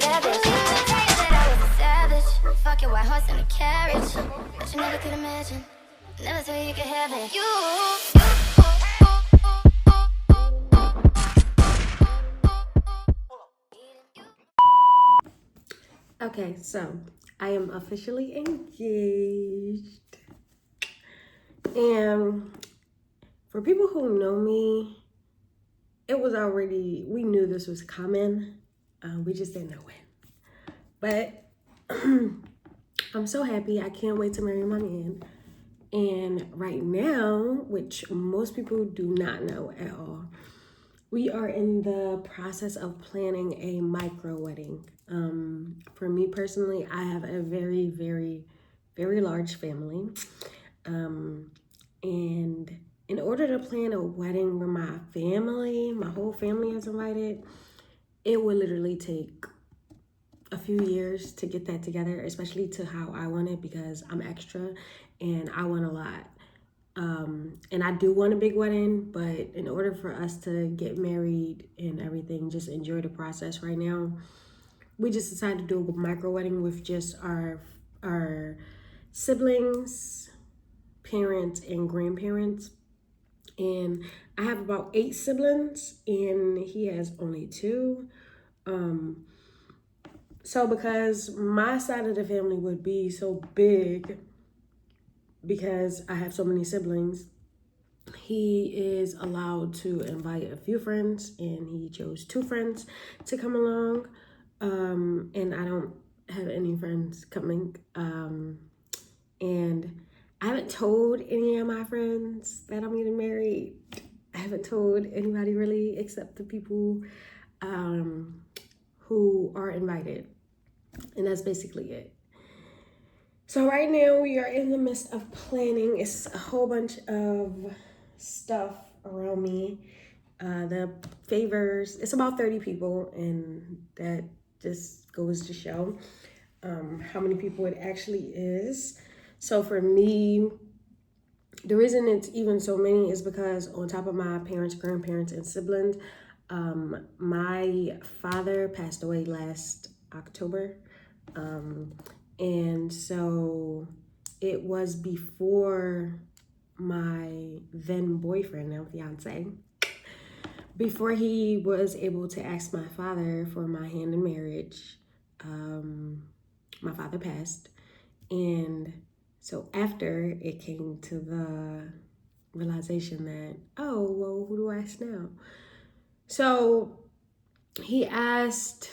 bad bitch. Tell you that I was a savage. Fuck your white horse and a carriage. But you never could imagine. Never thought you could have it. Okay, so I am officially engaged. And for people who know me, it was already, we knew this was coming. We just didn't know when. But I'm so happy. I can't wait to marry my man. And right now, which most people do not know at all, we are in the process of planning a micro wedding. For me personally, I have a very, very, very large family. And in order to plan a wedding where my whole family is invited, it would literally take a few years to get that together, especially to how I want it, because I'm extra and I want a lot. And I do want a big wedding, but in order for us to get married and everything, just enjoy the process right now, we just decided to do a micro wedding with just our siblings, parents, and grandparents. And I have about 8 siblings, and he has only 2. So because my side of the family would be so big, because I have so many siblings, he is allowed to invite a few friends, and he chose 2 friends to come along. And I don't have any friends coming. And I haven't told any of my friends that I'm getting married. I haven't told anybody really except the people who are invited. And that's basically it. So right now we are in the midst of planning. It's a whole bunch of stuff around me. The favors, it's about 30 people, and that just goes to show how many people it actually is. So for me, the reason it's even so many is because on top of my parents, grandparents, and siblings, my father passed away last October. And so it was before my then boyfriend, now fiance, before he was able to ask my father for my hand in marriage. My father passed. And so after it came to the realization that, oh, well, who do I ask now? So he asked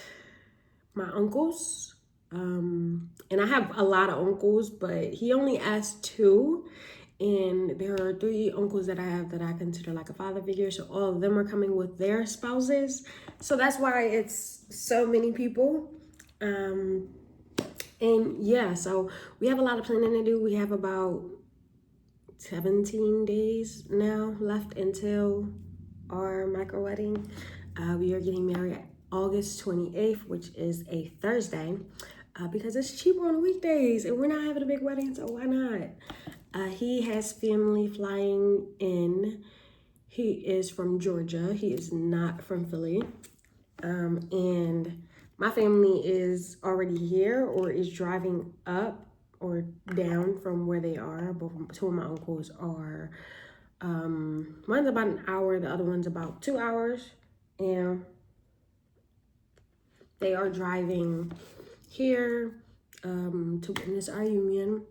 my uncles. And I have a lot of uncles, but he only asked 2. And there are 3 uncles that I have that I consider like a father figure. So all of them are coming with their spouses. So that's why it's so many people. And yeah, so we have a lot of planning to do. We have about 17 days now left until our micro wedding. We are getting married August 28th, which is a Thursday, because it's cheaper on weekdays and we're not having a big wedding, so why not? He has family flying in. He is from Georgia. He is not from Philly. And my family is already here or is driving up or down from where they are. Both 2 of my uncles are, one's about an hour, the other one's about 2 hours. And they are driving here to witness our union.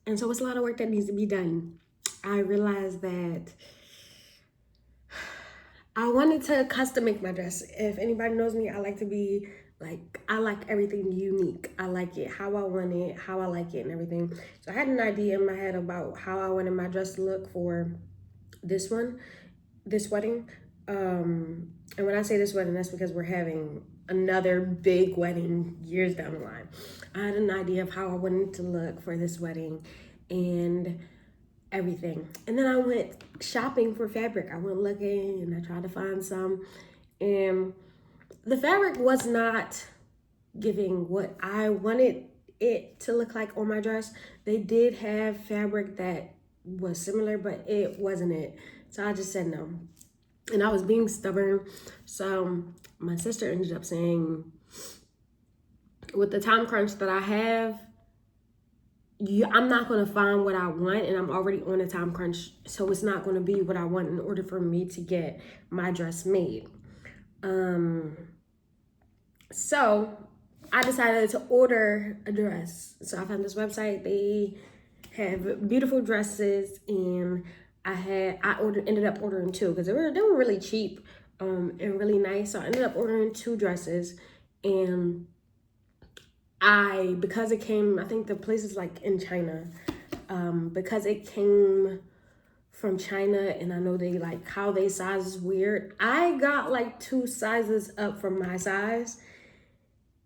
And so it's a lot of work that needs to be done. I realized that I wanted to custom make my dress. If anybody knows me, I like to be like, I like everything unique. I like it how I want it, how I like it, and everything. So I had an idea in my head about how I wanted my dress to look for this wedding. And when I say this wedding, that's because we're having another big wedding years down the line. I had an idea of how I wanted to look for this wedding and everything. And then I went shopping for fabric. I went looking and I tried to find some. And the fabric was not giving what I wanted it to look like on my dress. They did have fabric that was similar, but it wasn't it. So I just said no. And I was being stubborn. So my sister ended up saying, with the time crunch that I have, I'm not going to find what I want, and I'm already on a time crunch, so it's not going to be what I want in order for me to get my dress made. So I decided to order a dress. So I found this website. They have beautiful dresses, and ended up ordering two because they were really cheap and really nice. So I ended up ordering two dresses, and because it came, I think the place is like in China, because it came from China, and I know they like how they size is weird. I got like 2 sizes up from my size,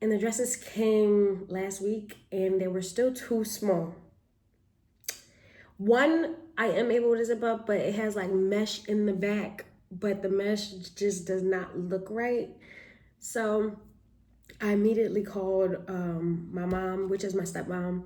and the dresses came last week and they were still too small. One I am able to zip up, but it has like mesh in the back, but the mesh just does not look right. So I immediately called my mom, which is my stepmom,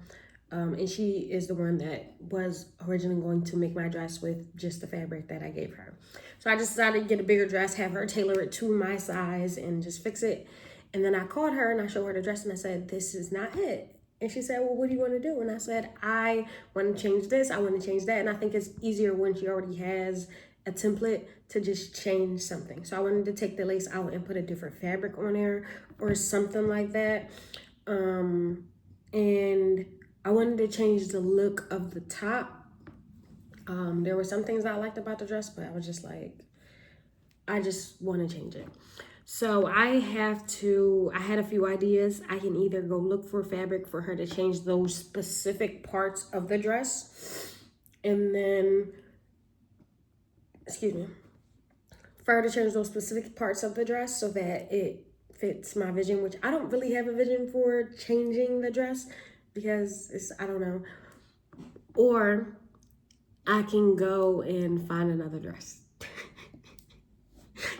and she is the one that was originally going to make my dress with just the fabric that I gave her. So I just decided to get a bigger dress, have her tailor it to my size, and just fix it. And then I called her and I showed her the dress and I said, this is not it. And she said, well, what do you want to do? And I said, I want to change this, I want to change that. And I think it's easier when she already has a template to just change something. So I wanted to take the lace out and put a different fabric on there or something like that. And I wanted to change the look of the top. There were some things I liked about the dress, but I was just like, I just want to change it. So I had a few ideas. I can either go look for fabric for her to change those specific parts of the dress, and then, for her to change those specific parts of the dress so that it fits my vision, which I don't really have a vision for changing the dress because I don't know. Or I can go and find another dress.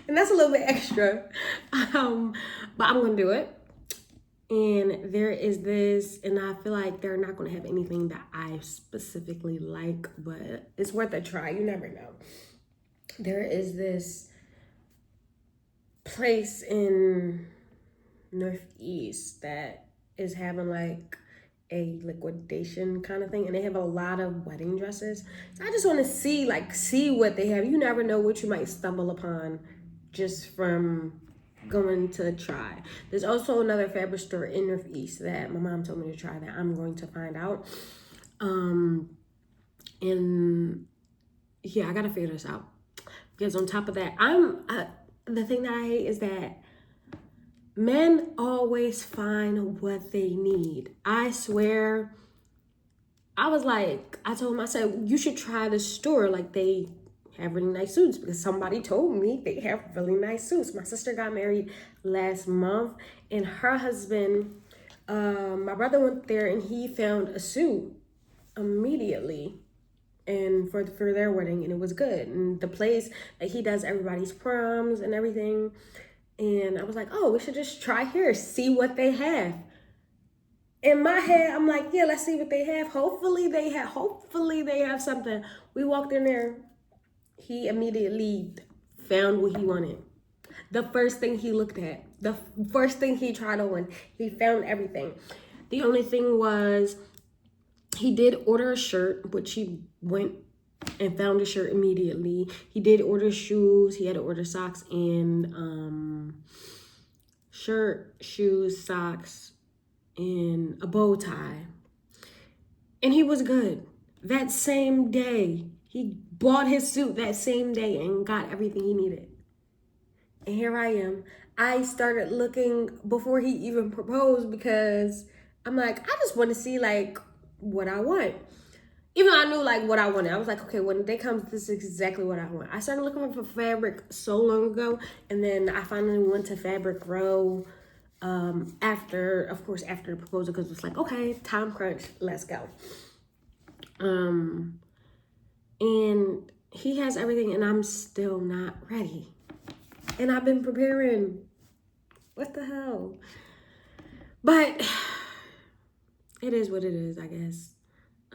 And that's a little bit extra, but I'm gonna do it. And there is this, and I feel like they're not gonna have anything that I specifically like, but it's worth a try. You never know. There is this place in Northeast that is having like a liquidation kind of thing, and they have a lot of wedding dresses. So I just want to see what they have. You never know what you might stumble upon just from going to try. There's also another fabric store in Northeast that my mom told me to try that I'm going to find out. And yeah, I gotta figure this out because on top of that, the thing that I hate is that men always find what they need. I swear, I told him, I said, you should try the store. Like, they have really nice suits because somebody told me they have really nice suits. My sister got married last month, and her husband, my brother went there and he found a suit immediately and for their wedding, and it was good. And the place that he does everybody's proms and everything. And I was like, oh, we should just try here, see what they have. In my head, I'm like, yeah, let's see what they have. Hopefully they have something. We walked in there. He immediately found what he wanted. The first thing he looked at, the first thing he tried on, he found everything. The only thing was, he did order a shirt, which he went and found a shirt immediately. He did order shoes. He had to order socks and shirt, shoes, socks, and a bow tie. And he was good. That same day, he bought his suit that same day and got everything he needed. And here I am. I started looking before he even proposed because I'm like, I just want to see like what I want. Even though I knew like what I wanted, I was like, okay, when the day comes, this is exactly what I want. I started looking for fabric so long ago, and then I finally went to Fabric Row after the proposal, because it's like, okay, time crunch, let's go. And he has everything, and I'm still not ready. And I've been preparing. What the hell? But it is what it is, I guess.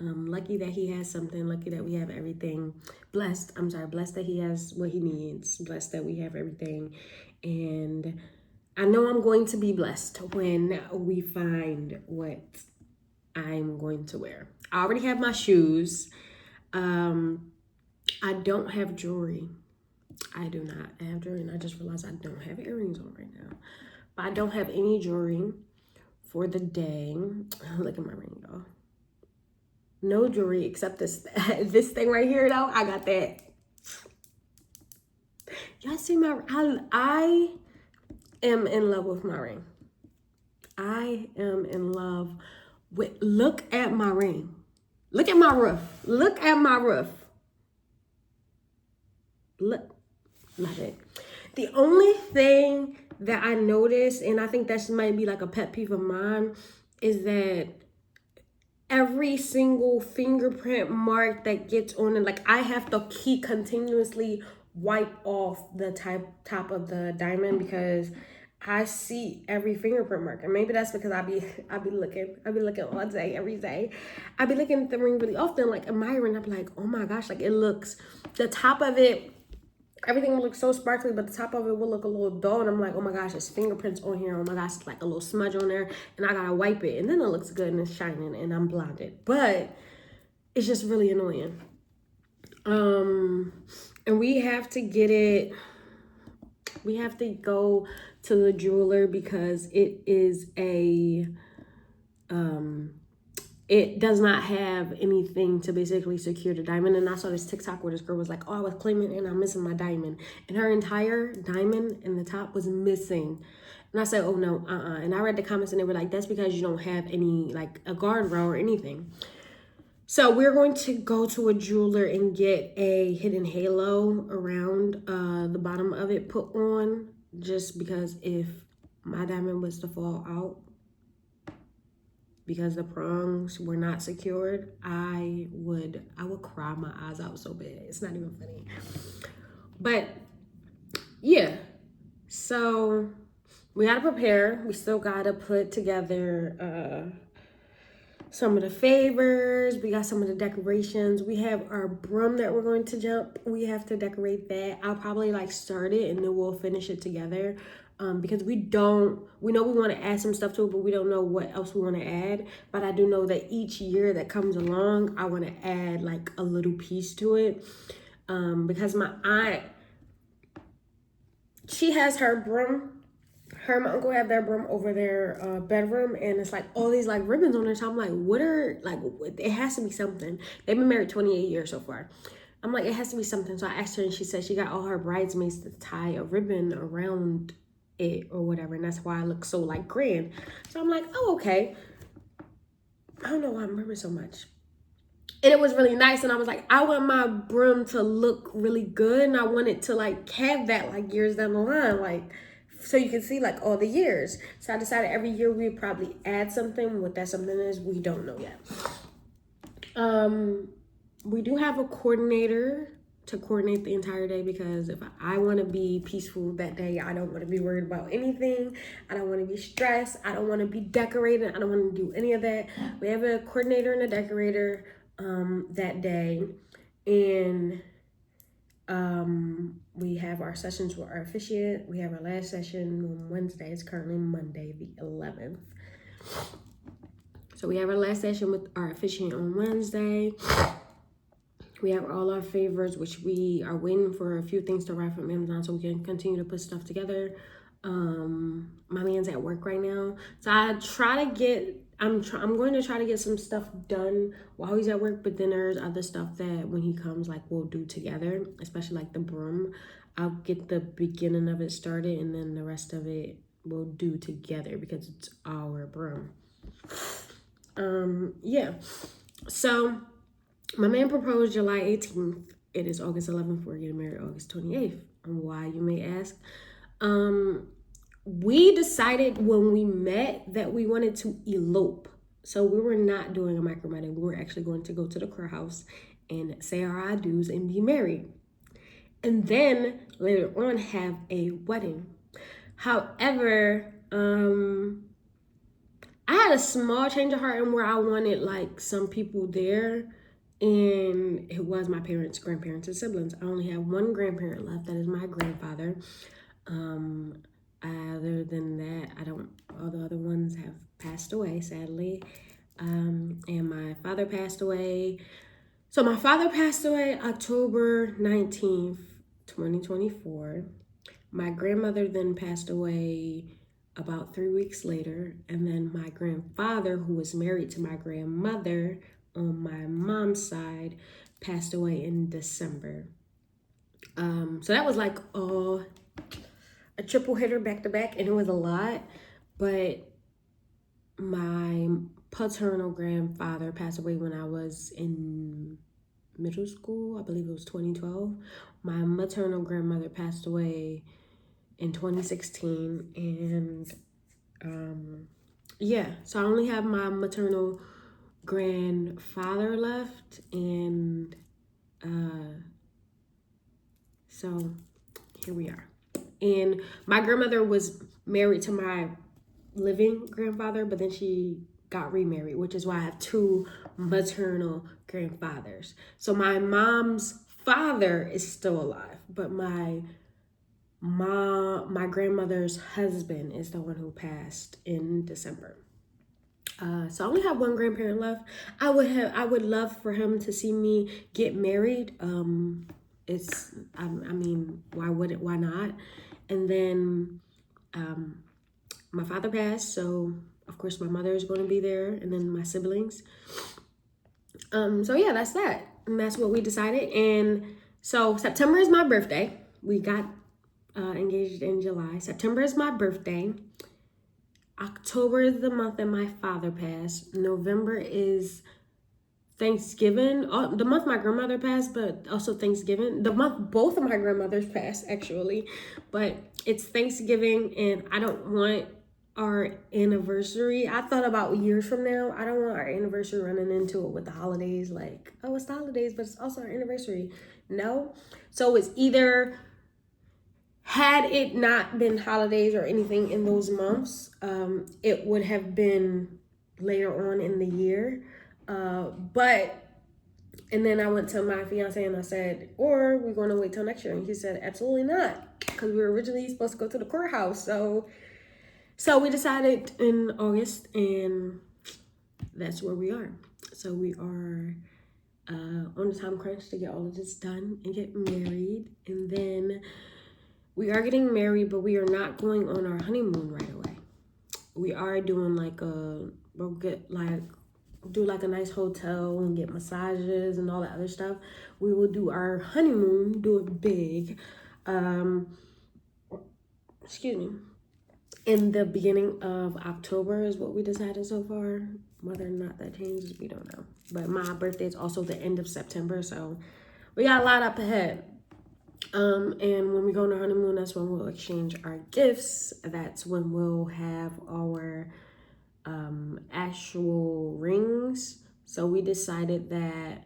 Lucky that he has something. Lucky that we have everything. Blessed that he has what he needs. Blessed that we have everything. And I know I'm going to be blessed when we find what I'm going to wear. I already have my shoes. I don't have jewelry. I do not have jewelry, and I just realized I don't have earrings on right now. But I don't have any jewelry for the day. Look at my ring, y'all. No jewelry except this this thing right here, though. I got that. Y'all see my... I am in love with my ring. I am in love with... Look at my ring. Look at my roof. Look at my roof. Look. Love it. The only thing that I noticed, and I think that might be like a pet peeve of mine, is that every single fingerprint mark that gets on it, like I have to keep continuously wipe off the top of the diamond because I see every fingerprint mark. And maybe that's because I be looking all day, every day. I be looking at the ring really often, like admiring. I'm like, oh my gosh, like it looks, the top of it, everything will look so sparkly, but the top of it will look a little dull. And I'm like, oh my gosh, there's fingerprints on here. Oh my gosh, it's like a little smudge on there. And I gotta wipe it. And then it looks good and it's shining and I'm blinded. But it's just really annoying. And we have to get it. We have to go to the jeweler because it is a... it does not have anything to basically secure the diamond. And I saw this TikTok where this girl was like, oh, I was claiming and I'm missing my diamond. And her entire diamond in the top was missing. And I said, oh no, And I read the comments and they were like, that's because you don't have any, like a guardrail or anything. So we're going to go to a jeweler and get a hidden halo around the bottom of it put on. Just because if my diamond was to fall out, because the prongs were not secured, I would cry my eyes out so bad. It's not even funny. But yeah, so we gotta prepare. We still gotta put together some of the favors. We got some of the decorations. We have our broom that we're going to jump. We have to decorate that. I'll probably like start it and then we'll finish it together. Because we know we want to add some stuff to it, but we don't know what else we want to add. But I do know that each year that comes along, I want to add like a little piece to it. Because my aunt, she has her broom. Her and my uncle have their broom over their bedroom, and it's like all these like ribbons on there. So I'm like, what are, like, it has to be something. They've been married 28 years so far. I'm like, it has to be something. So I asked her and she said she got all her bridesmaids to tie a ribbon around it or whatever, and that's why I look so like grand. So I'm like, oh, okay. I don't know why I'm remembering so much. And it was really nice, and I was like, I want my broom to look really good, and I want it to like have that like years down the line, like so you can see like all the years. So I decided every year we'd probably add something. What that something is, we don't know yet. We do have a coordinator to coordinate the entire day, because if I want to be peaceful that day, I don't want to be worried about anything. I don't want to be stressed. I don't want to be decorating. I don't want to do any of that. We have a coordinator and a decorator that day, and we have our sessions with our officiant. We have our last session on Wednesday. It's currently Monday the 11th. So we have our last session with our officiant on Wednesday. We have all our favors, which we are waiting for a few things to arrive from Amazon so we can continue to put stuff together. My man's at work right now, so I'm going to try to get some stuff done while he's at work. But then there's other stuff that when he comes, like, we'll do together, especially like the broom. I'll get the beginning of it started, and then the rest of it we'll do together because it's our broom. Yeah. So my man proposed July 18th. It is August 11th. We're getting married August 28th. And why, you may ask? We decided when we met that we wanted to elope. So we were not doing a micro-wedding. We were actually going to go to the Crow House and say our I-dos and be married. And then later on have a wedding. However, I had a small change of heart in where I wanted like some people there. And it was my parents, grandparents, and siblings. I only have one grandparent left. That is my grandfather. Other than that, all the other ones have passed away, sadly. And my father passed away. So my father passed away October 19th, 2024. My grandmother then passed away about 3 weeks later. And then my grandfather, who was married to my grandmother on my mom's side, passed away in December. So that was like a triple hitter back to back, and it was a lot. But my paternal grandfather passed away when I was in middle school. I believe it was 2012. My maternal grandmother passed away in 2016, and yeah, so I only have my maternal grandfather left, and so here we are. And my grandmother was married to my living grandfather, but then she got remarried, which is why I have two maternal grandfathers. So my mom's father is still alive, but my grandmother's husband is the one who passed in December. So I only have one grandparent left. I would love for him to see me get married. I mean, why not? And then my father passed, so of course my mother is going to be there, and then my siblings. So yeah, that's that. And that's what we decided. And so September is my birthday. We got engaged in July. September is my birthday. October is the month that my father passed. November is Thanksgiving. The month my grandmother passed, but also Thanksgiving. The month both of my grandmothers passed, actually. But it's Thanksgiving, and I don't want our anniversary. I thought about years from now. I don't want our anniversary running into it with the holidays. Like, oh, it's the holidays, but it's also our anniversary. No. So it's either, had it not been holidays or anything in those months, it would have been later on in the year. And then I went to my fiance and I said, or we're going to wait till next year. And he said, absolutely not, because we were originally supposed to go to the courthouse. So we decided in August, and that's where we are. So we are on the time crunch to get all of this done and get married. And then we are getting married, but we are not going on our honeymoon right away. We are doing do like a nice hotel and get massages and all that other stuff. We will do our honeymoon, do it big. In the beginning of October is what we decided so far. Whether or not that changes, we don't know. But my birthday is also the end of September, so we got a lot up ahead. And when we go on our honeymoon, that's when we'll exchange our gifts. That's when we'll have our actual rings. So we decided that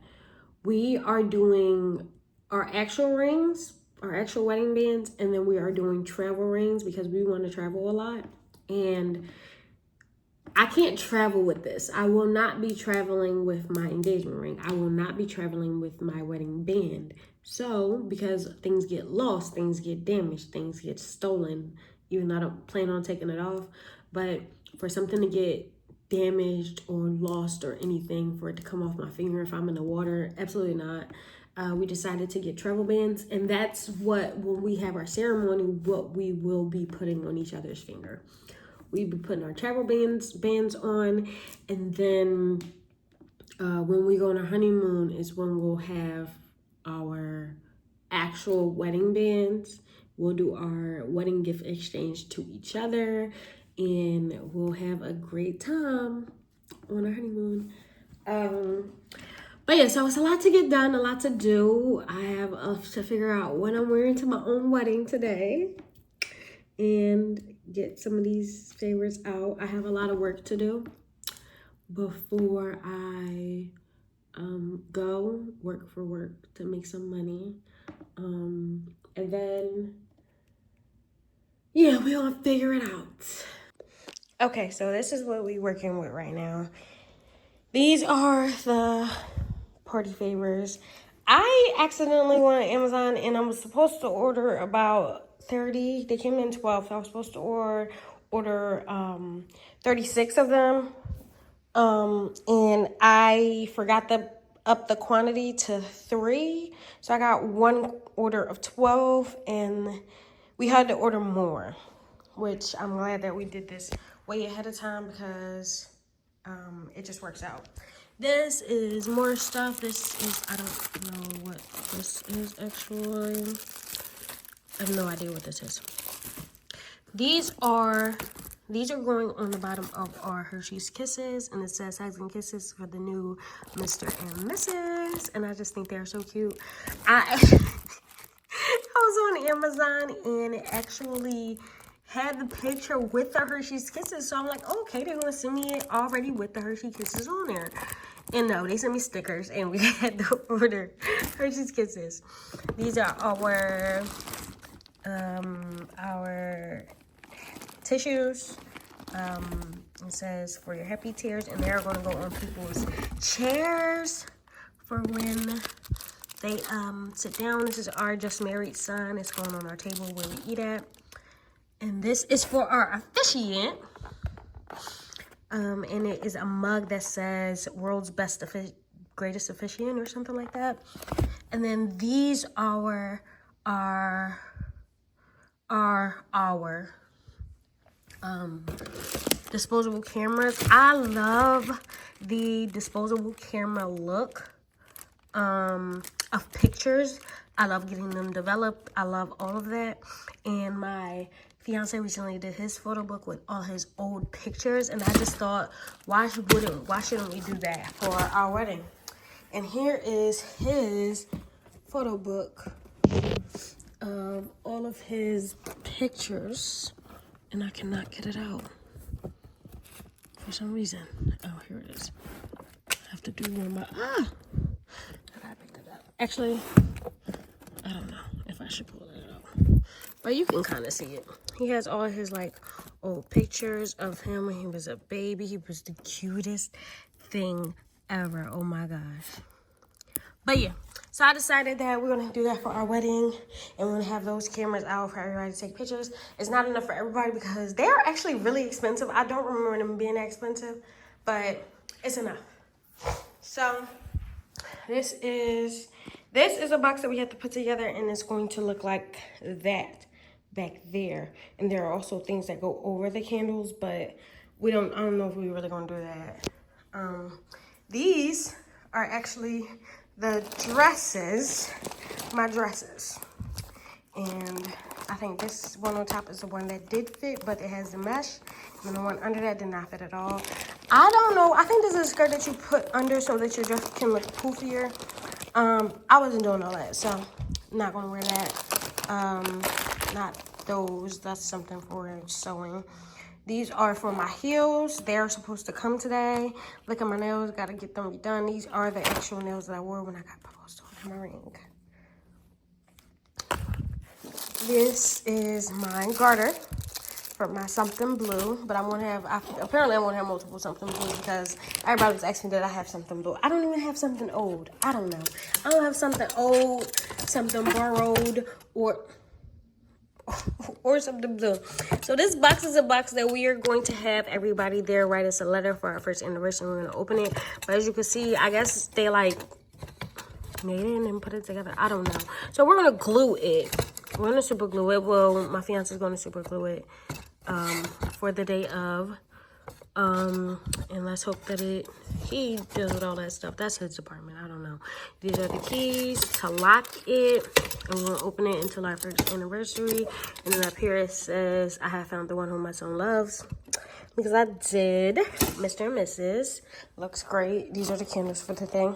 we are doing our actual rings, our actual wedding bands, and then we are doing travel rings because we want to travel a lot. And I can't travel with this. I will not be traveling with my engagement ring. I will not be traveling with my wedding band. So, because things get lost, things get damaged, things get stolen, even though I don't plan on taking it off. But for something to get damaged or lost or anything, for it to come off my finger if I'm in the water, absolutely not. We decided to get travel bands, and that's what, when we have our ceremony, what we will be putting on each other's finger. We'll be putting our travel bands on, and then when we go on our honeymoon is when we'll have our actual wedding bands. We'll do our wedding gift exchange to each other, and we'll have a great time on our honeymoon. But yeah, so it's a lot to get done, a lot to do. I have to figure out what I'm wearing to my own wedding today and get some of these favors out. I have a lot of work to do before I go work for work to make some money. And then, yeah, we're gonna figure it out. Okay, so this is what we're working with right now. These are the party favors. I accidentally went on Amazon and I was supposed to order about 30. They came in 12. So I was supposed to order 36 of them. And I forgot to up the quantity to 3. So I got one order of 12, and we had to order more, which I'm glad that we did this way ahead of time because it just works out. This is more stuff. This is, I don't know what this is actually. I have no idea what this is. These are going on the bottom of our Hershey's Kisses, and it says Hugs and Kisses for the new Mr. and Mrs. And I just think they're so cute. I was on Amazon, and it actually had the picture with the Hershey's Kisses. So I'm like, oh, okay, they're going to send me it already with the Hershey Kisses on there. And no, they sent me stickers, and we had to order Hershey's Kisses. These are our tissues. It says for your happy tears, and they're going to go on people's chairs for when they sit down. This is our just married son. It's going on our table where we eat at. And this is for our officiant. And it is a mug that says world's best greatest officiant or something like that. And then these are our disposable cameras. I love the disposable camera look of pictures. I love getting them developed. I love all of that. And my fiance recently did his photo book with all his old pictures, and I just thought, why shouldn't we do that for our wedding? And here is his photo book of all of his pictures, and I cannot get it out for some reason. Oh, here it is. I have to do one more. I gotta pick it up. Actually, I don't know if I should pull it out, but you can kind of see it. He has all his like old pictures of him when he was a baby. He was the cutest thing ever. Oh my gosh. But yeah, so I decided that we're gonna do that for our wedding, and we're gonna have those cameras out for everybody to take pictures. It's not enough for everybody because they are actually really expensive. I don't remember them being expensive, but it's enough. So this is a box that we have to put together, and it's going to look like that back there. And there are also things that go over the candles, but I don't know if we're really gonna do that. These are actually the dresses, my dresses. And I think this one on top is the one that did fit, but it has the mesh. And the one under that did not fit at all. I don't know. I think this is a skirt that you put under so that your dress can look poofier. I wasn't doing all that, so I'm not gonna wear that. Not those. That's something for sewing. These are for my heels. They're supposed to come today. Look at my nails. Got to get them redone. These are the actual nails that I wore when I got proposed to my ring. This is my garter for my something blue. But apparently I want to have multiple something blue because everybody was asking that I have something blue. I don't even have something old. I don't know. I don't have something old, something borrowed, or something blue. So this box is a box that we are going to have everybody there write us a letter for our first anniversary. We're going to open it. But as you can see, I guess they like made it and put it together. I don't know. So we're going to glue it. We're going to super glue it. Well, my fiance is going to super glue it for the day of. And let's hope that he deals with all that stuff. That's his department. I don't know. These are the keys to lock it. And we're going to open it until our first anniversary. And then up here it says, I have found the one whom my son loves. Because I did. Mr. and Mrs. Looks great. These are the candles for the thing.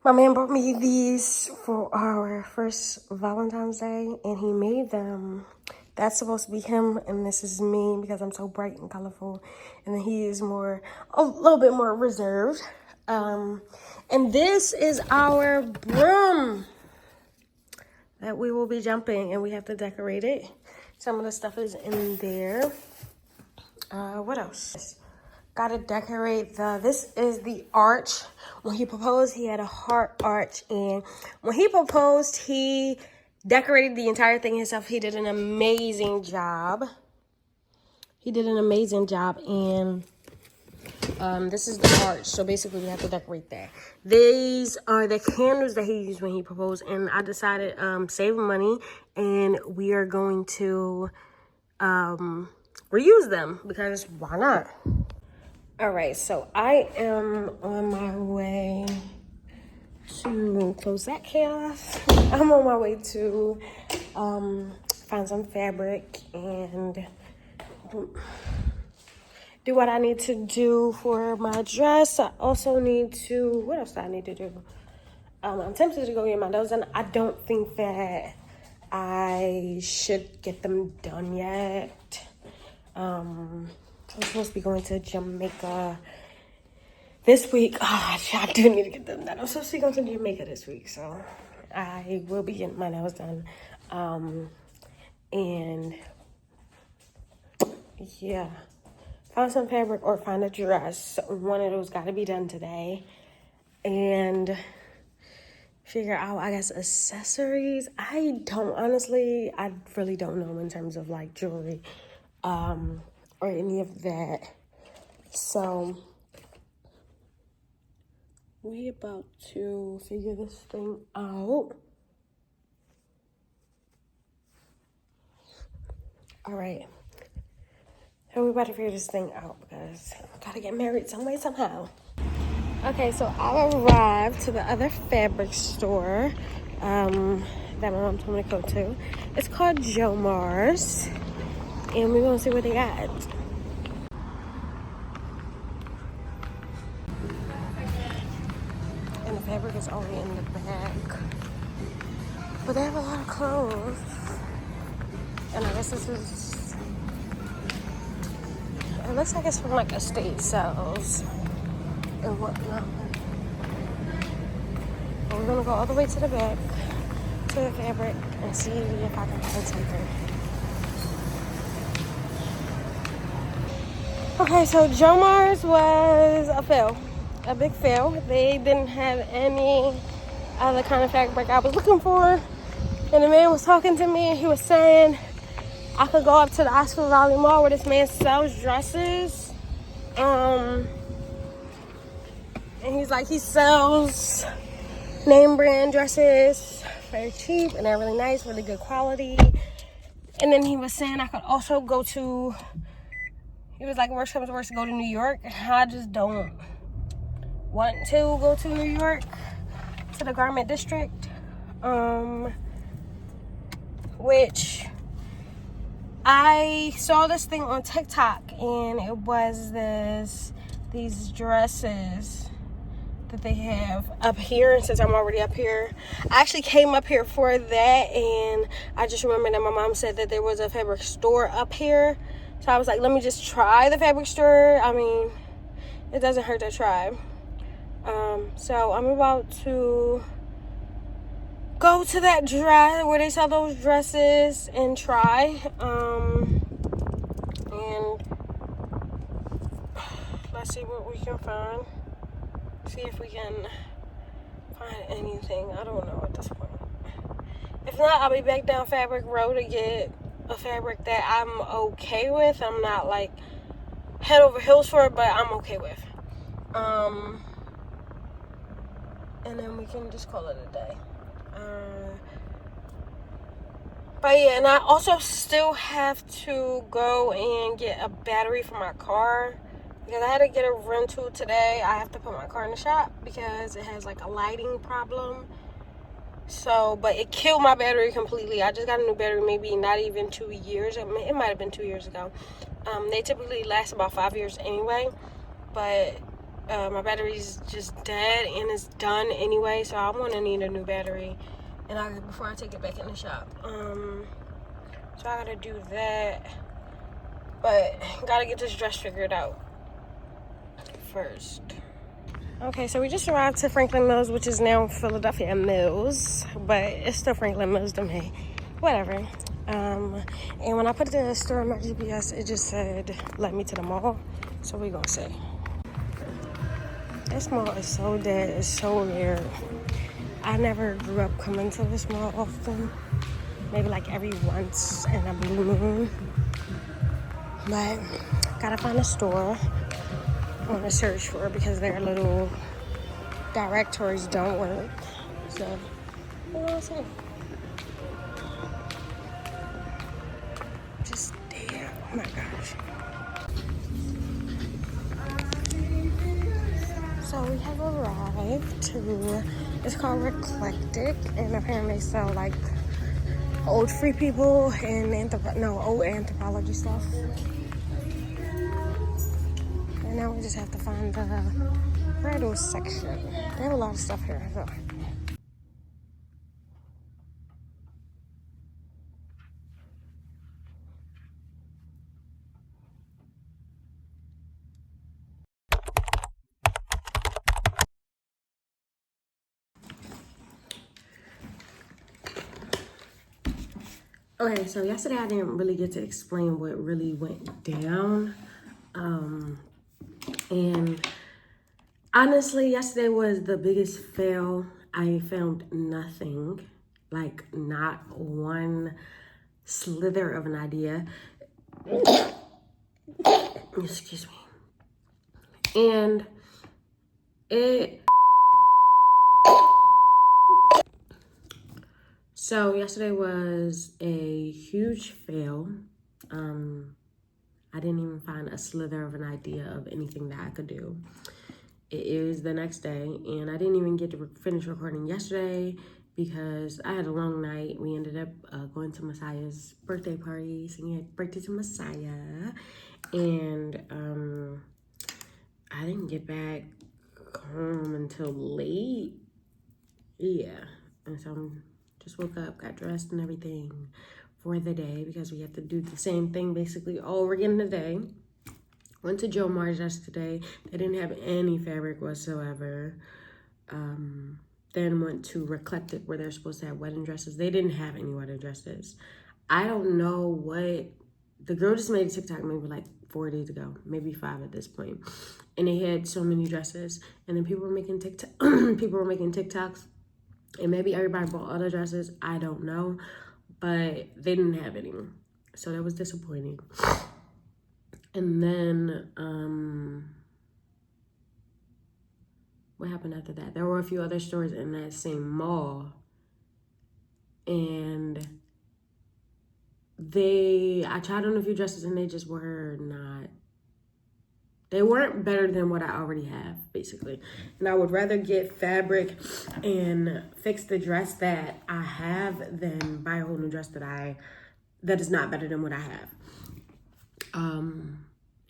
My man brought me these for our first Valentine's Day. And he made them. That's supposed to be him, and this is me because I'm so bright and colorful. And then he is a little bit more reserved. And this is our broom that we will be jumping, and we have to decorate it. Some of the stuff is in there. What else? Gotta decorate this is the arch. When he proposed, he had a heart arch, and when he proposed, he decorated the entire thing himself. He did an amazing job. And this is the arch. So basically, we have to decorate that. These are the candles that he used when he proposed, and I decided save money, and we are going to reuse them because why not? All right, so I am on my way to close that chaos. I'm on my way to find some fabric and do what I need to do for my dress. I also need to, what else do I need to do? I'm tempted to go get my nails done. I don't think that I should get them done yet. I'm supposed to be going to Jamaica this week. Oh, I do need to get them done. I'm supposed to be going to Jamaica this week, so I will be getting my nails done. And yeah, find some fabric or find a dress. One of those got to be done today. And figure out, I guess, accessories. I really don't know in terms of like jewelry or any of that. So we about to figure this thing out. All right. So we're about to figure this thing out because I gotta get married some way, somehow. Okay, so I arrived to the other fabric store that my mom told me to go to. It's called Joe Mars, and we're gonna see what they got. And the fabric is only in the back, but they have a lot of clothes. And I guess this is, it looks like it's from like estate sales and whatnot. But we're gonna go all the way to the back to the fabric and see if I can find something. Okay, so Joe Mars was a fail, a big fail. They didn't have any other kind of fabric I was looking for. And the man was talking to me and he was saying I could go up to the Oxford Valley Mall where this man sells dresses. And he's like, he sells name brand dresses, very cheap, and they're really nice, really good quality. And then he was saying I could also go to, he was like, worst comes to worst, go to New York. I just don't want to go to New York, to the garment district, which I saw this thing on TikTok, and it was these dresses that they have up here. And since I'm already up here, I actually came up here for that, and I just remember that my mom said that there was a fabric store up here. So I was like, let me just try the fabric store. I mean, it doesn't hurt to try. So I'm about to go to that dress where they sell those dresses and try. And let's see what we can find. See if we can find anything. I don't know at this point. If not, I'll be back down Fabric Row to get a fabric that I'm okay with. I'm not like head over heels for it, but I'm okay with. And then we can just call it a day. But yeah, and I also still have to go and get a battery for my car because I had to get a rental today. I have to put my car in the shop because it has like a lighting problem. So, but it killed my battery completely. I just got a new battery maybe not even 2 years. It might have been 2 years ago. They typically last about 5 years anyway. But my battery's just dead and it's done anyway. So I'm going to need a new battery before I take it back in the shop. So I got to do that. But got to get this dress figured out first. Okay, so we just arrived to Franklin Mills, which is now Philadelphia Mills, but it's still Franklin Mills to me. Whatever. And when I put the store on my GPS, it just said, let me to the mall. So we're gonna see. This mall is so dead, it's so weird. I never grew up coming to this mall often. maybe like every once in a blue moon. But gotta find a store I want to search for because their little directories don't work. So, what will I say? Just there. Oh my gosh. So we have arrived to, it's called Eclectic, and apparently they sell like old free people and old anthropology stuff. And now we just have to find the bridal section. They have a lot of stuff here. So. Okay, so yesterday I didn't really get to explain what really went down. And honestly, yesterday was the biggest fail. I found nothing, like not one slither of an idea. Excuse me. And so yesterday was a huge fail. I didn't even find a slither of an idea of anything that I could do. It is the next day, and I didn't even get to finish recording yesterday because I had a long night. We ended up going to Messiah's birthday party, singing happy birthday to Messiah, and I didn't get back home until late. Yeah, and so just woke up, got dressed and everything for the day because we have to do the same thing basically all over again today. Went to Joe Mars yesterday. They didn't have any fabric whatsoever. Then went to Eclectic where they're supposed to have wedding dresses. They didn't have any wedding dresses. I don't know what, the girl just made a TikTok maybe like 4 days ago, maybe 5 at this point. And they had so many dresses. And then people were making TikToks. And maybe everybody bought other dresses. I don't know. But they didn't have any. So that was disappointing. And then, what happened after that? There were a few other stores in that same mall. And I tried on a few dresses and they just were not, they weren't better than what I already have, basically. And I would rather get fabric and fix the dress that I have than buy a whole new dress that is not better than what I have.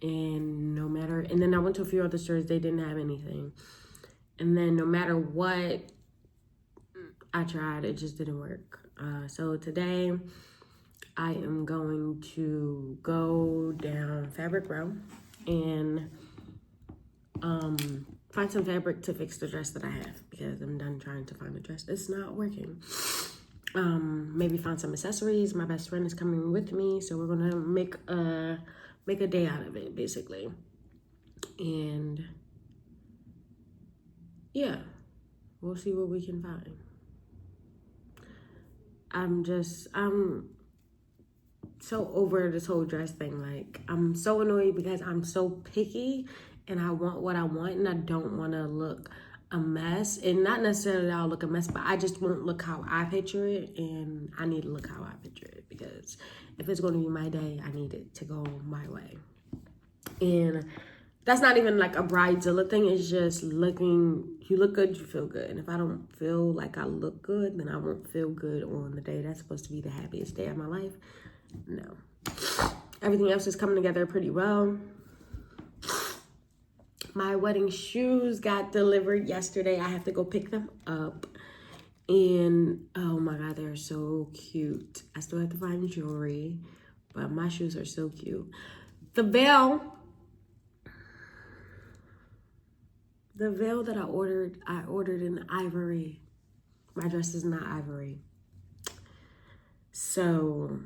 And then I went to a few other stores, they didn't have anything. And then no matter what I tried, it just didn't work. So today I am going to go down Fabric Row and find some fabric to fix the dress that I have because I'm done trying to find a dress. It's not working. Maybe find some accessories. My best friend is coming with me, so we're gonna make a day out of it, basically. And yeah, we'll see what we can find. I'm so over this whole dress thing. Like, I'm so annoyed because I'm so picky and I want what I want and I don't want to look a mess. And not necessarily that I'll look a mess, but I just won't look how I picture it, and I need to look how I picture it because if it's going to be my day, I need it to go my way. And that's not even like a bridezilla thing. It's just looking, you look good, you feel good. And if I don't feel like I look good, then I won't feel good on the day that's supposed to be the happiest day of my life. No. Everything else is coming together pretty well. My wedding shoes got delivered yesterday. I have to go pick them up. And oh my God, they're so cute. I still have to find jewelry, but my shoes are so cute. The veil that I ordered in ivory. My dress is not ivory. So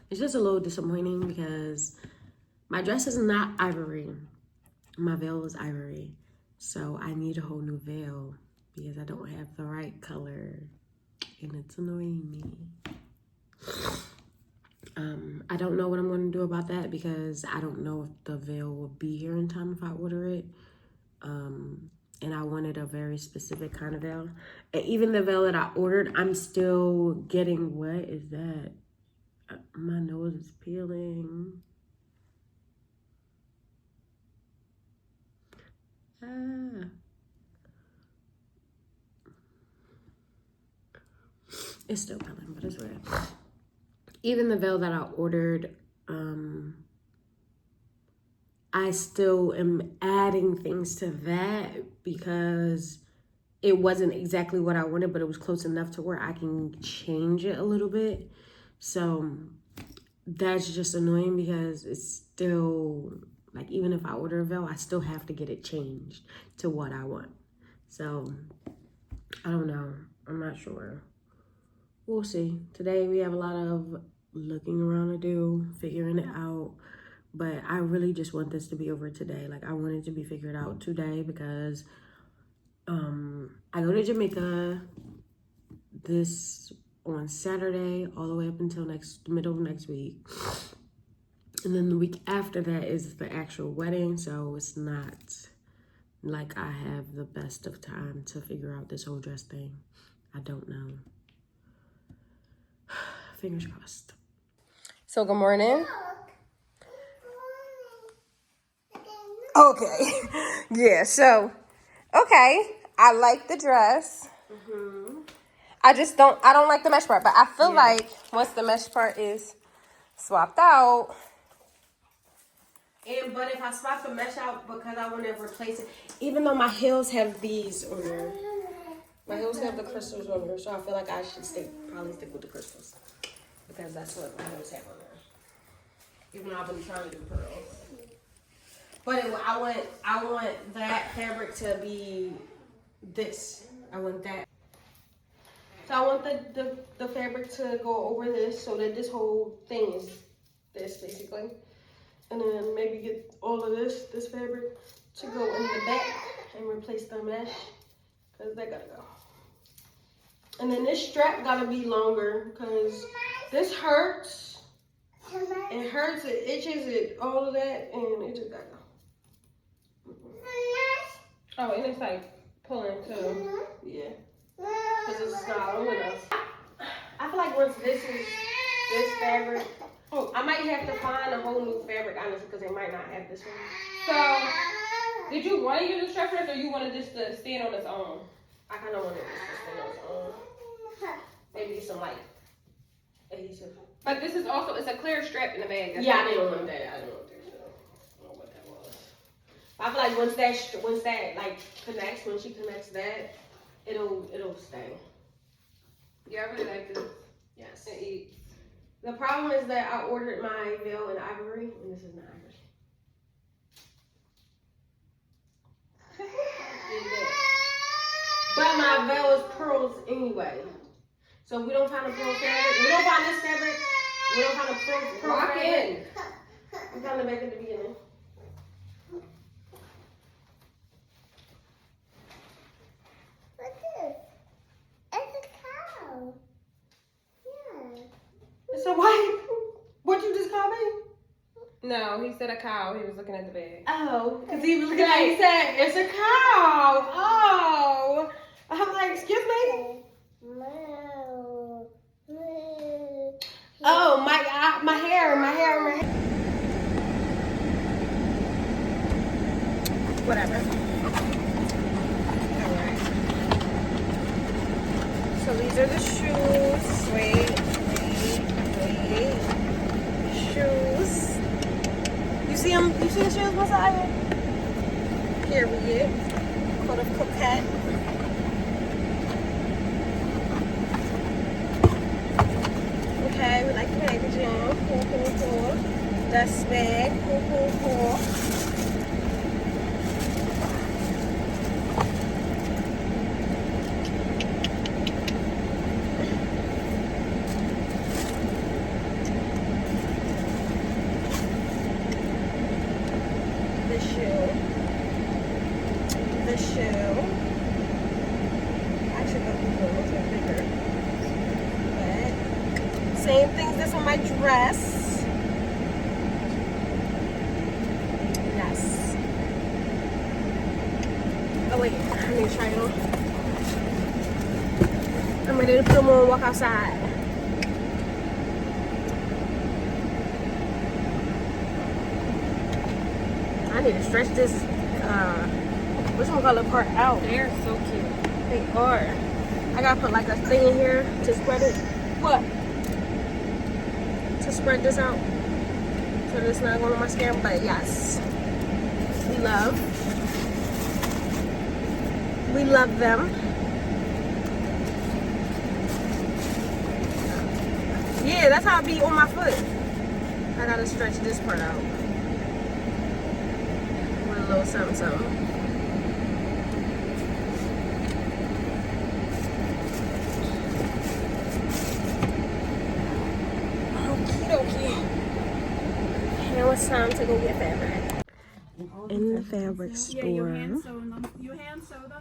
it's just a little disappointing because my dress is not ivory. My veil is ivory. So I need a whole new veil. because I don't have the right color and it's annoying me. I don't know what I'm going to do about that because I don't know if the veil will be here in time if I order it. And I wanted a very specific kind of veil. And even the veil that I ordered, I'm still getting, what is that? My nose is peeling. Ah. It's still peeling, but it's red. Even the veil that I ordered, I still am adding things to that because it wasn't exactly what I wanted, but it was close enough to where I can change it a little bit. So that's just annoying because it's still, like, even if I order a veil, I still have to get it changed to what I want. So I don't know. I'm not sure. We'll see. Today we have a lot of looking around to do, figuring it out. But I really just want this to be over today. Like, I want it to be figured out today because I go to Jamaica on Saturday all the way up until middle of next week. And then the week after that is the actual wedding. So it's not like I have the best of time to figure out this whole dress thing. I don't know. Fingers crossed. So good morning. Okay. Yeah, so, okay. I like the dress. I don't like the mesh part, but I feel like once the mesh part is swapped out. But if I swap the mesh out because I want to replace it, even though my heels have these on there. My heels have the crystals on there, so I feel like I should probably stick with the crystals. Because that's what my heels have on there. Even though I've been trying to do pearls. But I want that fabric to be this. I want that. So I want the fabric to go over this so that this whole thing is this basically. And then maybe get all of this fabric to go in the back and replace the mesh. Because that gotta go. And then this strap gotta be longer because this hurts. It hurts, it itches, it all of that, and it just gotta go. Oh, and it's like pulling too. Yeah. Because it's not long enough. I feel like once this fabric, I might have to find a whole new fabric, honestly, because they might not have this one. So, did you want to use a strap for this, or you wanted this to stand on its own? I kind of wanted this to stand on its own. Maybe some like adhesive. But this is also, it's a clear strap in the bag. That's I didn't want that. I didn't want that. I don't know what that was. I feel like once that like connects, when she connects that, it'll stay. Yeah, I really like this. Yes. It eats. The problem is that I ordered my veil in ivory, and this is not ivory. But my veil is pearls anyway. So if we don't find a pearl fabric, we don't find this fabric, we don't find a pearl fabric. We found it back at the beginning. What's this? It's a cow. Yeah. It's a white. What'd you just call me? No, he said a cow. He was looking at the bag. Oh, because he was looking at it, he said, it's a cow. Oh. I'm like, excuse me? Oh, my hair. Whatever. Alright. So these are the shoes. Wait. Shoes. You see them? You see the shoes, Messiah? Period. Coat of coquette. Okay, we like the packaging. Cool. Dust bag. Cool. The shoe. on my dress. Yes. Oh wait, I need to try it on. I'm ready to put them on and walk outside. I need to stretch this, whatchamacallit part out. They're so cute. They are. I gotta put like a thing in here to spread it. What? To spread this out. So it's not going on my skin, but yes. We love them. Yeah, that's how it be on my foot. I gotta stretch this part out. With a little something, something. Now it's time to go get fabric. In the fabric store, You hand sew them.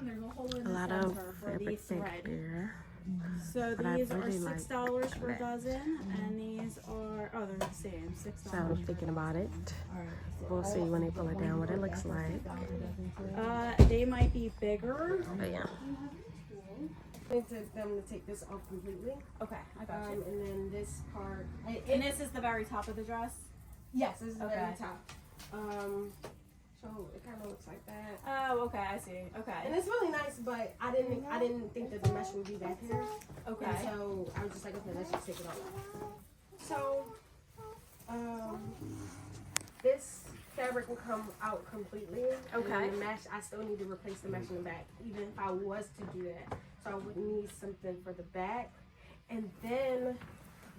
There's a hole in a the lot center of for fabric the back thread. here. So But I these are really like $6 for a that. dozen, and these are they're the same, $6. So I'm thinking about it. We'll see when they pull it down what it looks like. They might be bigger. But yeah. I need them to take this off completely. Okay, I got you. And then this part. And this is the very top of the dress. Yes, this is the very Okay. top. So it kind of looks like that. Oh, okay, I see. Okay. And it's really nice, but I didn't think that the mesh would be back here. Okay. And so I was just like, okay, let's just take it off. So, this fabric will come out completely. Okay. And the mesh, I still need to replace the mesh in the back, even if I was to do that. So I would need something for the back. And then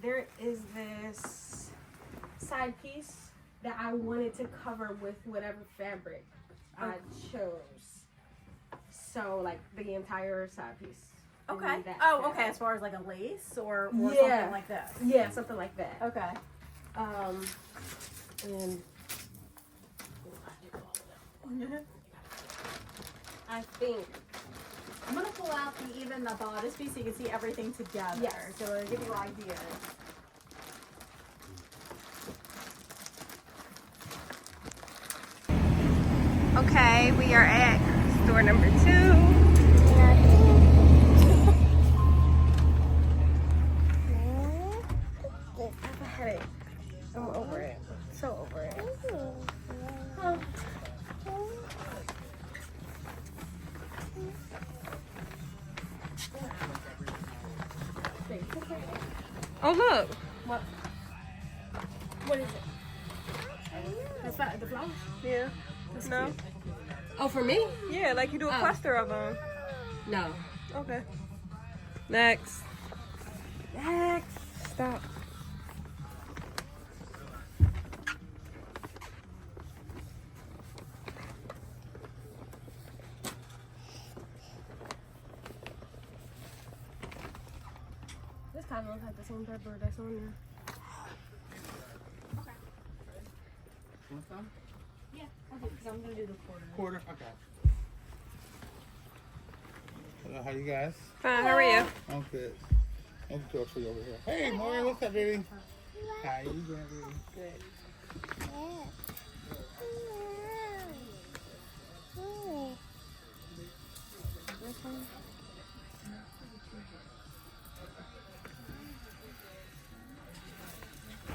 there is this side piece that I wanted to cover with whatever fabric I chose. So like the entire side piece. Okay. That Oh, fabric. okay. As far as like a lace or Yeah. something like this. Yeah, something like that. Okay. And I think I'm gonna pull out the bodice piece so you can see everything together. Yes. So it'll give you ideas. okay, we are at store number 2. I have a headache. I'm over it. So over it. Oh. Oh look. What? What is it? That's not the flowers? Yeah. No. cute. Oh, for me? Yeah, like you do a cluster of them. No. Okay. Next. Next. Stop. This kind of looks like the same pepper that's on there. Want some? Yeah, okay, because I'm gonna do the quarter. Okay. Hello, how you guys? Fine, how are you? I'm good. I'm good for you over here. Hey, Maureen, what's up, baby? How you doing, baby? Good.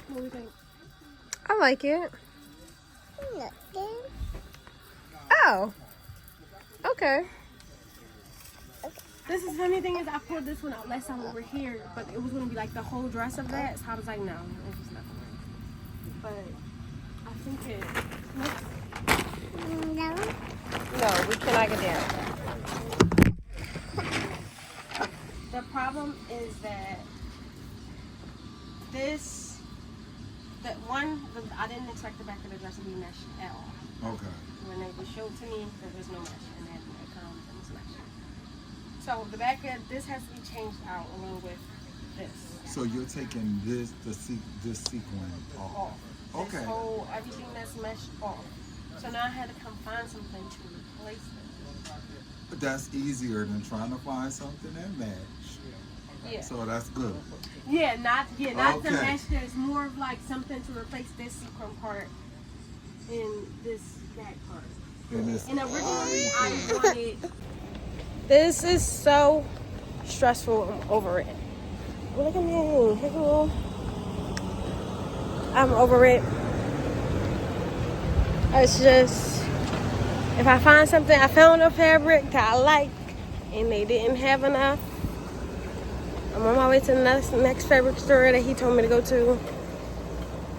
What do you think? I like it. Oh. Okay. This is funny thing is I pulled this one out last time over here, but it was gonna be like the whole dress of that. So I was like, no, it's just not gonna work. But I think it. No, we cannot get down. The problem is that I didn't expect the back of the dress to be meshed at all. Okay. When it was showed to me, there was no mesh, and then it comes and it's mesh. So the back of this has to be changed out along with this. So you're taking this sequin off. This Okay. whole everything that's meshed off. So now I had to come find something to replace it. That's easier than trying to find something that match. Yeah. So that's good. Not to Okay. match there. It's more of like something to replace this sequin part and this back part. And it's And originally I wanted. This is so stressful. I'm over it. Look at me. Hello. I'm over it. It's just, if I find something, I found a fabric that I like and they didn't have enough, I'm on my way to the next fabric store that he told me to go to.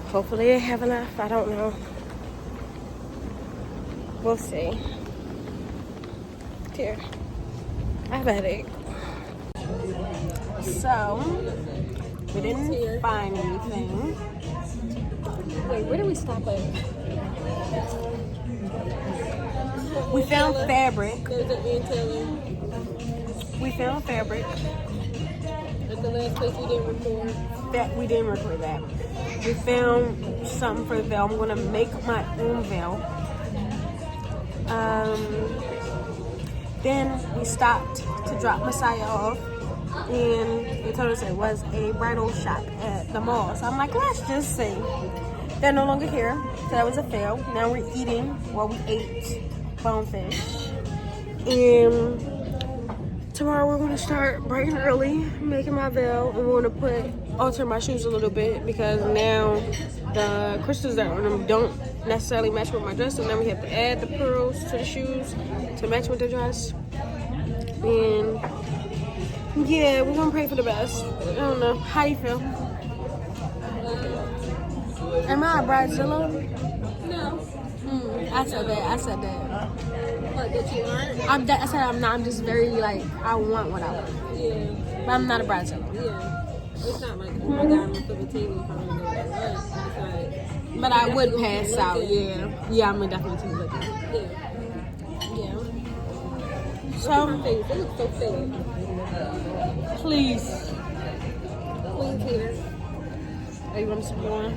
Hopefully they have enough. I don't know. We'll see. Here. I have a headache. So, we didn't find anything. Wait, where did we stop at? We found fabric. There's an Taylor. We found fabric. At the last place we didn't record. That we didn't record that. We found something for the veil. I'm gonna make my own veil. Then we stopped to drop Messiah off, and they told us it was a bridal shop at the mall. So I'm like, let's just see. They're no longer here, so that was a fail. Now we're eating. Well, we ate bonefish, and tomorrow we're gonna start bright and early making my veil, and we're gonna alter my shoes a little bit because now the crystals that are on them don't necessarily match with my dress, and then we have to add the pearls to the shoes to match with the dress. And yeah, we're gonna pray for the best. I don't know. How do you feel? Am I a bridezilla? No. I said that. What, that you aren't? I said I'm not. I'm just very like, I want what I want. Yeah. But I'm not a bridezilla. Yeah. It's not like, oh my God, I'm gonna flip a table if I'm gonna go to lunch. It's like, But I would pass out, yeah. Yeah, I'm gonna definitely take a look at it. yeah. So, My face, it looks so fake. please. Please, here. Are you want some more?